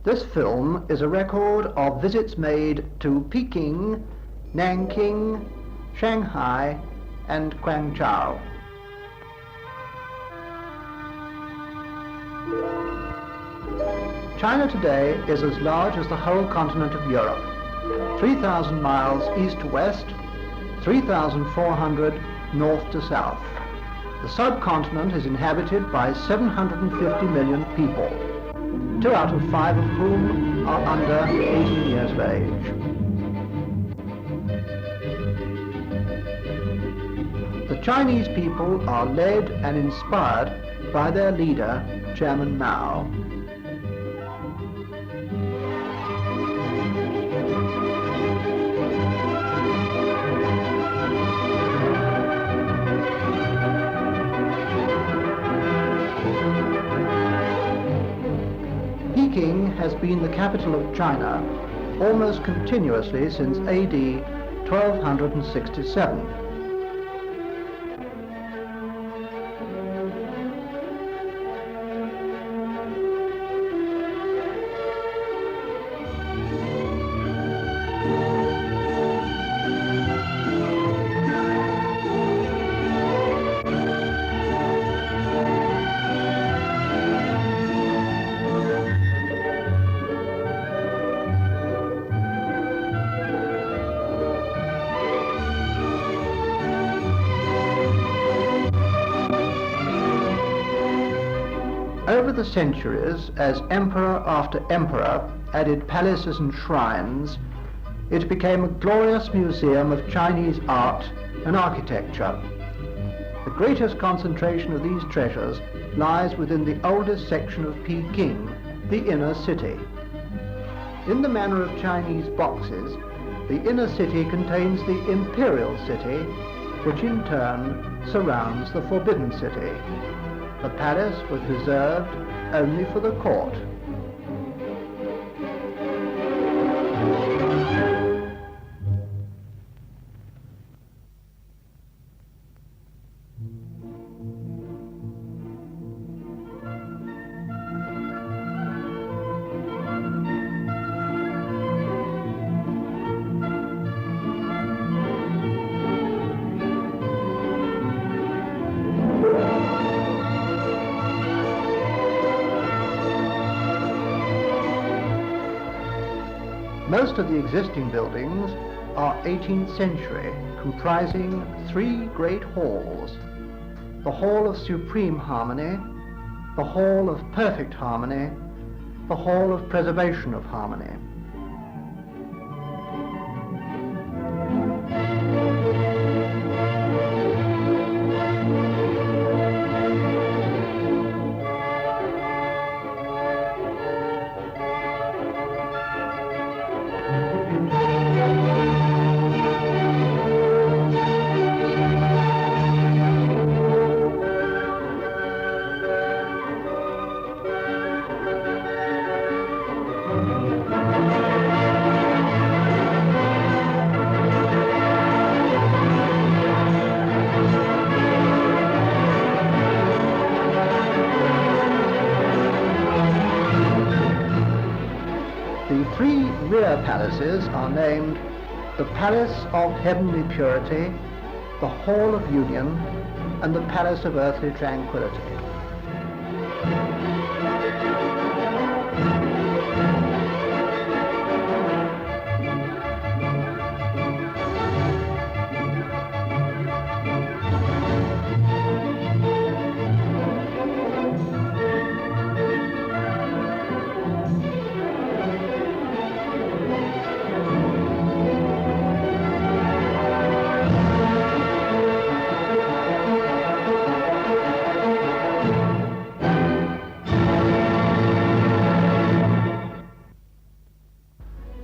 This film is a record of visits made to Peking, Nanking, Shanghai, and Guangzhou. China today is as large as the whole continent of Europe, 3,000 miles east to west, 3,400 north to south. The subcontinent is inhabited by 750 million people, 2 out of 5 of whom are under 18 years of age. The Chinese people are led and inspired by their leader, Chairman Mao. Peking has been the capital of China almost continuously since AD 1267. Over the centuries, as emperor after emperor added palaces and shrines, it became a glorious museum of Chinese art and architecture. The greatest concentration of these treasures lies within the oldest section of Peking, the inner city. In the manner of Chinese boxes, the inner city contains the Imperial City, which in turn surrounds the Forbidden City. The palace was reserved only for the court. Most of the existing buildings are 18th century, comprising 3 great halls: the Hall of Supreme Harmony, the Hall of Perfect Harmony, the Hall of Preservation of Harmony. The 3 rear palaces are named the Palace of Heavenly Purity, the Hall of Union, and the Palace of Earthly Tranquility.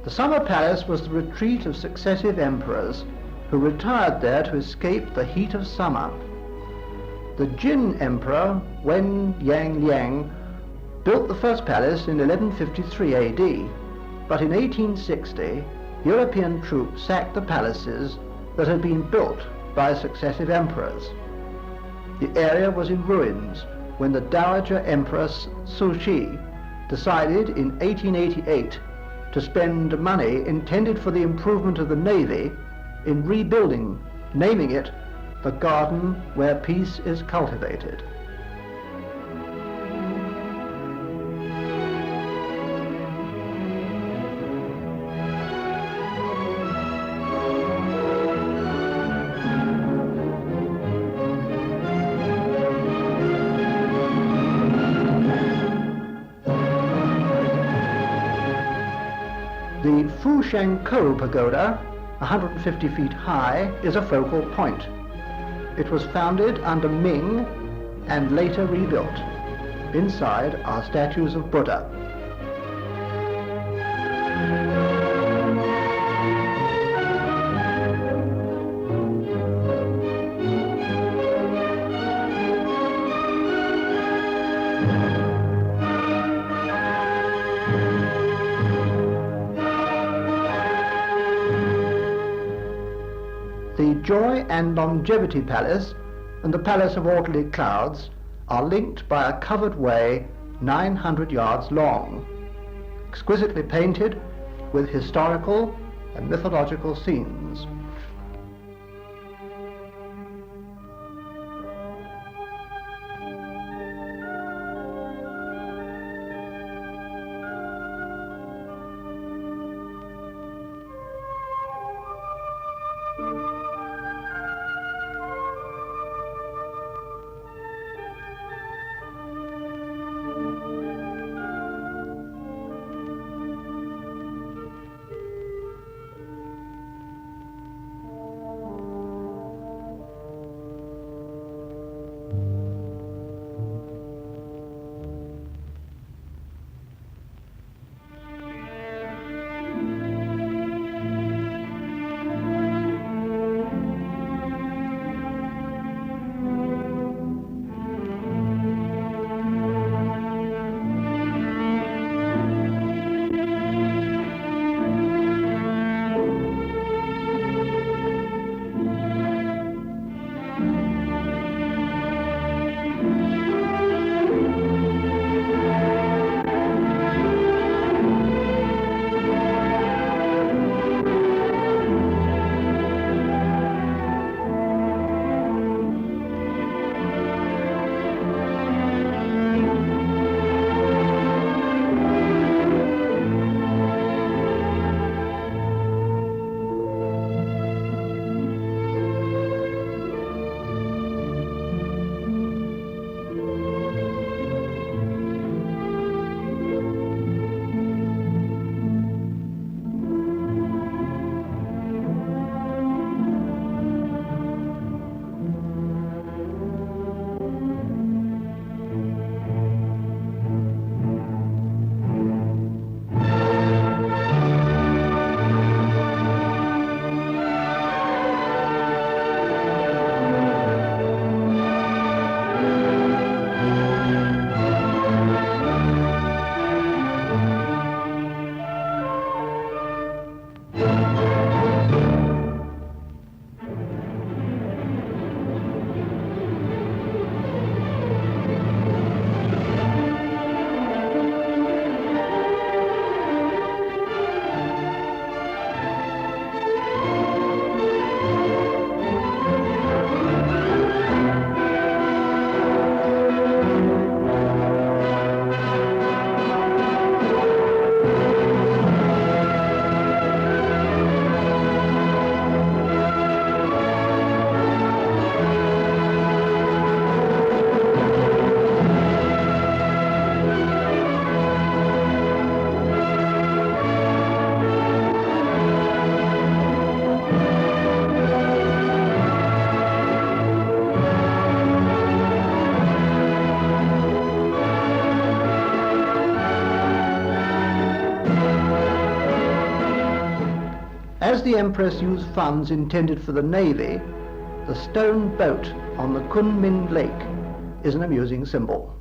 The summer palace was the retreat of successive emperors who retired there to escape the heat of summer. The Jin Emperor, Wen Yangliang, built the first palace in 1153 AD, but in 1860 European troops sacked the palaces that had been built by successive emperors. The area was in ruins when the Dowager Empress Cixi decided in 1888 to spend money intended for the improvement of the Navy in rebuilding, naming it the Garden Where Peace is Cultivated. The Fushanko pagoda, 150 feet high, is a focal point. It was founded under Ming and later rebuilt. Inside are statues of Buddha. The Joy and Longevity Palace and the Palace of Earthly Clouds are linked by a covered way 900 yards long, exquisitely painted with historical and mythological scenes. As the Empress used funds intended for the Navy, the stone boat on the Kunming Lake is an amusing symbol.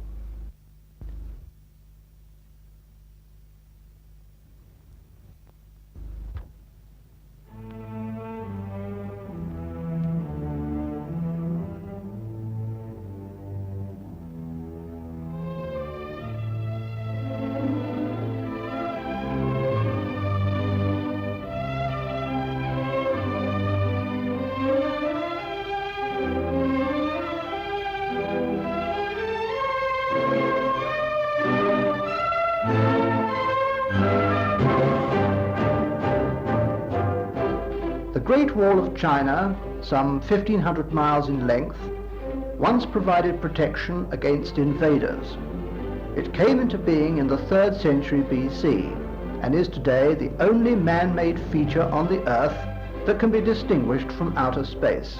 Great Wall of China, some 1,500 miles in length, once provided protection against invaders. It came into being in the 3rd century BC and is today the only man-made feature on the Earth that can be distinguished from outer space.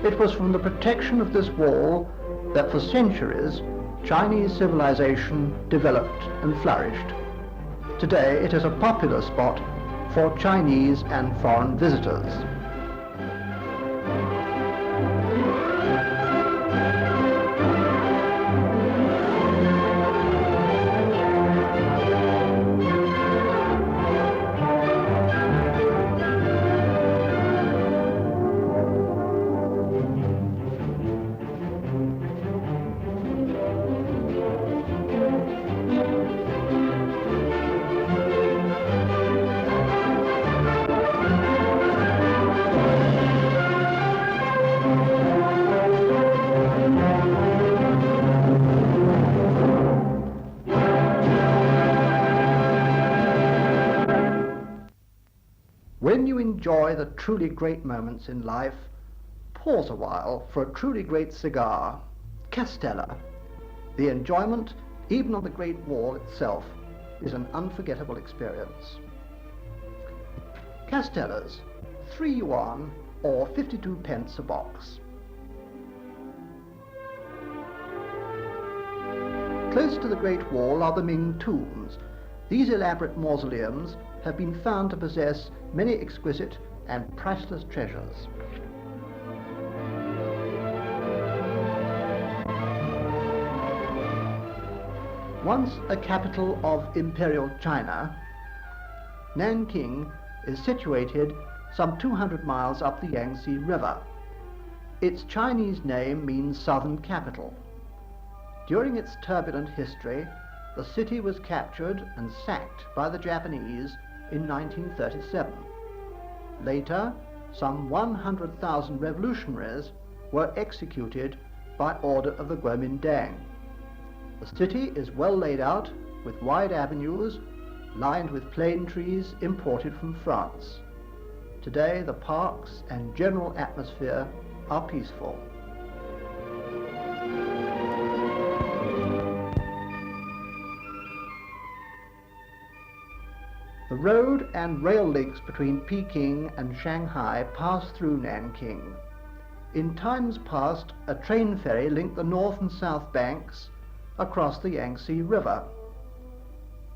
It was from the protection of this wall that for centuries Chinese civilization developed and flourished. Today it is a popular spot for Chinese and foreign visitors. When you enjoy the truly great moments in life, pause a while for a truly great cigar. Castella. The enjoyment, even on the Great Wall itself, is an unforgettable experience. Castellas, 3 yuan or 52 pence a box. Close to the Great Wall are the Ming Tombs. These elaborate mausoleums have been found to possess many exquisite and priceless treasures. Once a capital of Imperial China, Nanking is situated some 200 miles up the Yangtze River. Its Chinese name means southern capital. During its turbulent history, the city was captured and sacked by the Japanese in 1937. Later, some 100,000 revolutionaries were executed by order of the Kuomintang. The city is well laid out with wide avenues lined with plane trees imported from France. Today, the parks and general atmosphere are peaceful. The road and rail links between Peking and Shanghai pass through Nanking. In times past, a train ferry linked the north and south banks across the Yangtze River.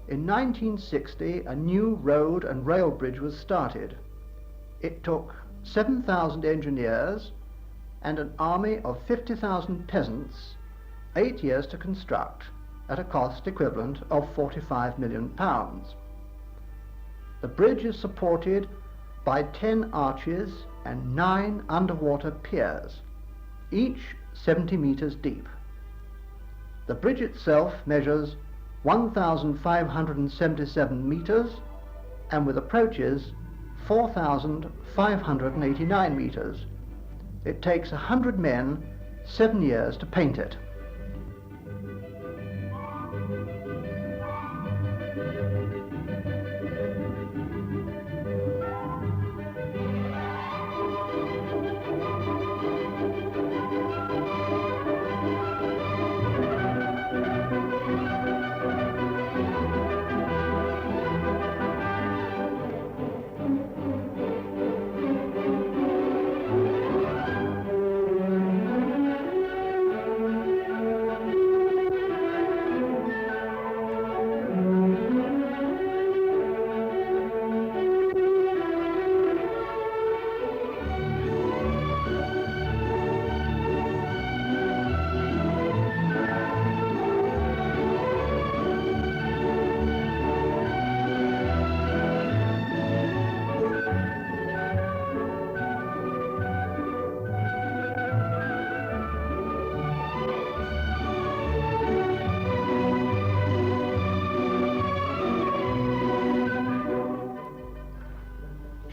In 1960, a new road and rail bridge was started. It took 7,000 engineers and an army of 50,000 peasants 8 years to construct, at a cost equivalent of £45 million. The bridge is supported by 10 arches and 9 underwater piers, each 70 meters deep. The bridge itself measures 1,577 meters and with approaches 4,589 meters. It takes 100 men 7 years to paint it.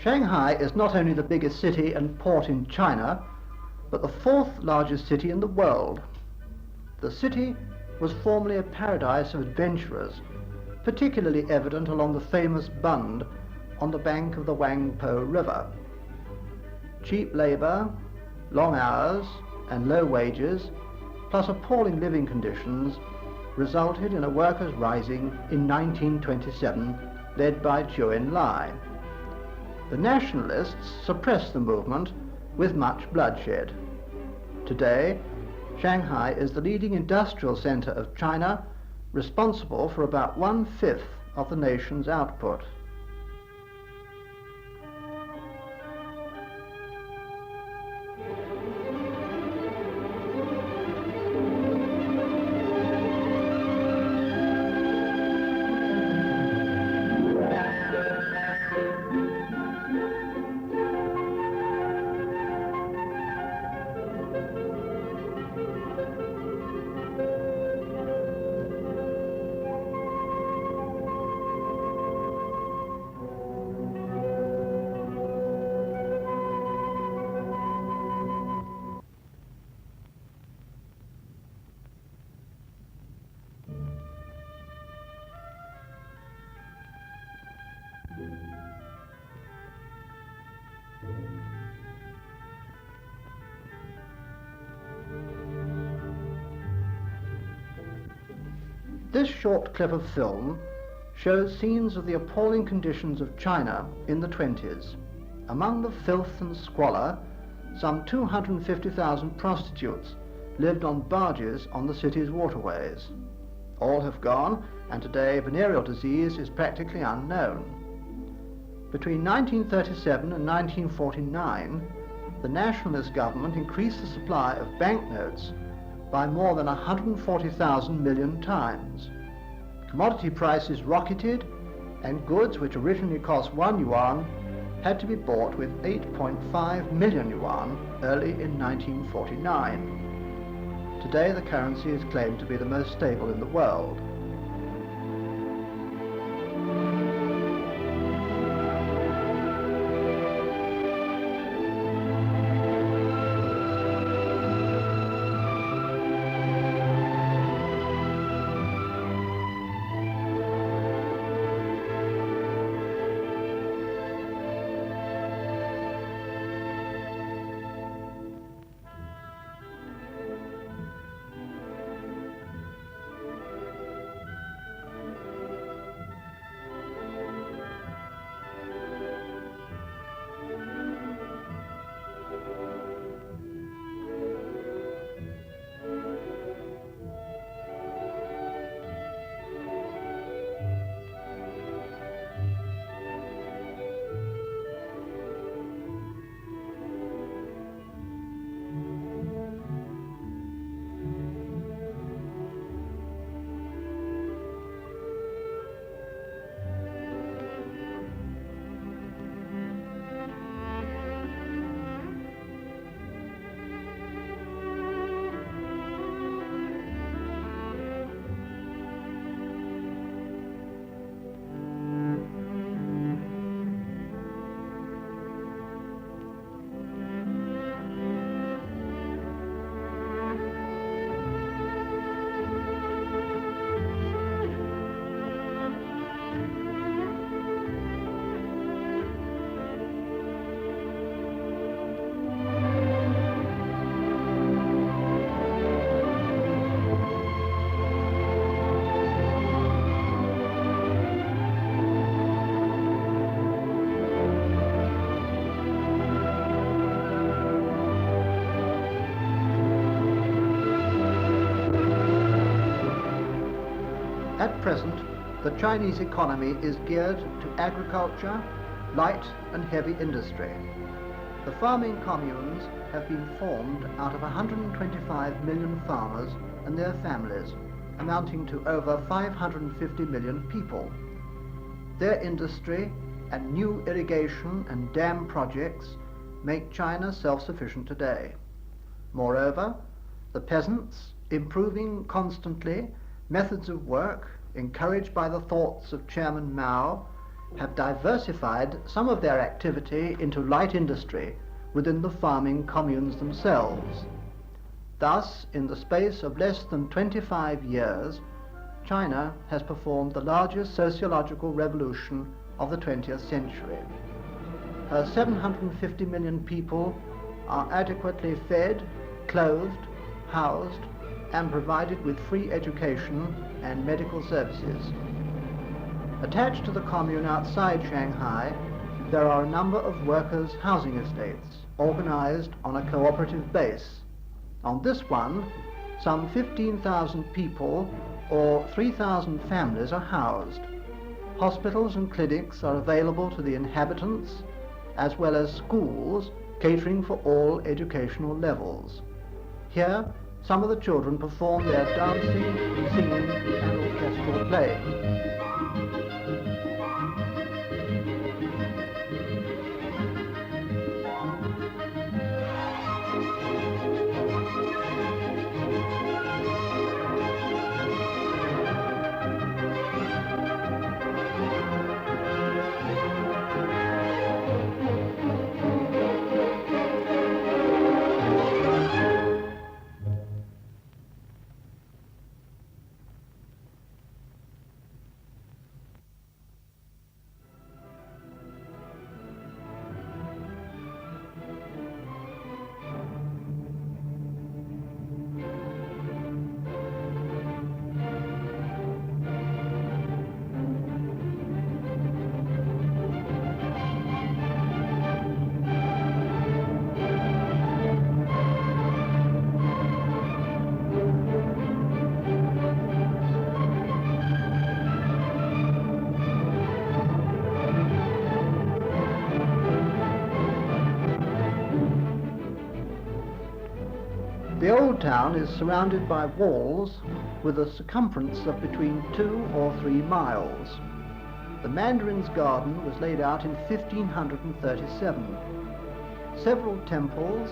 Shanghai is not only the biggest city and port in China, but the 4th largest city in the world. The city was formerly a paradise of adventurers, particularly evident along the famous Bund, on the bank of the Huangpu River. Cheap labour, long hours and low wages, plus appalling living conditions, resulted in a workers' rising in 1927 led by Zhou Enlai. The nationalists suppressed the movement with much bloodshed. Today, Shanghai is the leading industrial centre of China, responsible for about 1/5 of the nation's output. This short clip of film shows scenes of the appalling conditions of China in the 20s. Among the filth and squalor, some 250,000 prostitutes lived on barges on the city's waterways. All have gone, and today venereal disease is practically unknown. Between 1937 and 1949, the nationalist government increased the supply of banknotes by more than 140,000 million times. Commodity prices rocketed, and goods which originally cost 1 yuan had to be bought with 8.5 million yuan early in 1949. Today the currency is claimed to be the most stable in the world. At present, the Chinese economy is geared to agriculture, light and heavy industry. The farming communes have been formed out of 125 million farmers and their families, amounting to over 550 million people. Their industry and new irrigation and dam projects make China self-sufficient today. Moreover, the peasants, improving constantly methods of work encouraged by the thoughts of Chairman Mao, have diversified some of their activity into light industry within the farming communes themselves. Thus, in the space of less than 25 years, China has performed the largest sociological revolution of the 20th century. Her 750 million people are adequately fed, clothed, housed, and provided with free education and medical services. Attached to the commune outside Shanghai, there are a number of workers' housing estates organized on a cooperative base. On this one, some 15,000 people or 3,000 families are housed. Hospitals and clinics are available to the inhabitants, as well as schools catering for all educational levels. Here, some of the children perform their dancing, singing, and orchestral playing. The old town is surrounded by walls with a circumference of between 2 or 3 miles. The Mandarin's garden was laid out in 1537. Several temples,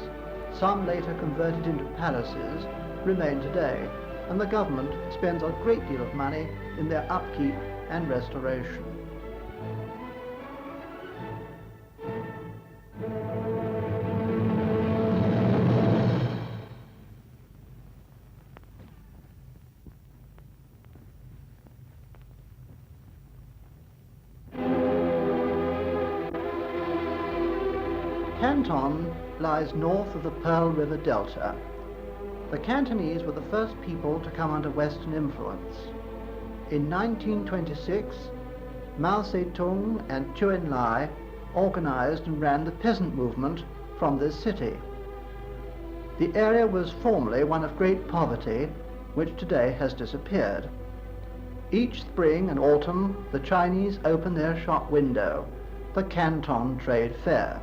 some later converted into palaces, remain today, and the government spends a great deal of money in their upkeep and restoration. Canton lies north of the Pearl River Delta. The Cantonese were the first people to come under Western influence. In 1926, Mao Zedong and Zhou Enlai organized and ran the peasant movement from this city. The area was formerly one of great poverty, which today has disappeared. Each spring and autumn, the Chinese open their shop window, the Canton Trade Fair.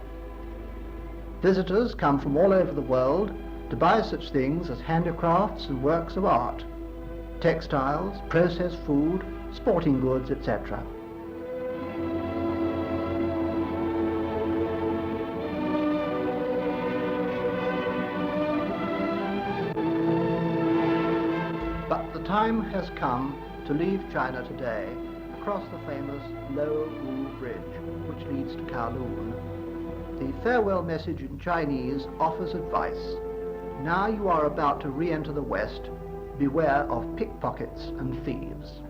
Visitors come from all over the world to buy such things as handicrafts and works of art, textiles, processed food, sporting goods, etc. But the time has come to leave China today across the famous Lo Wu Bridge, which leads to Kowloon. The farewell message in Chinese offers advice. Now you are about to re-enter the West. Beware of pickpockets and thieves.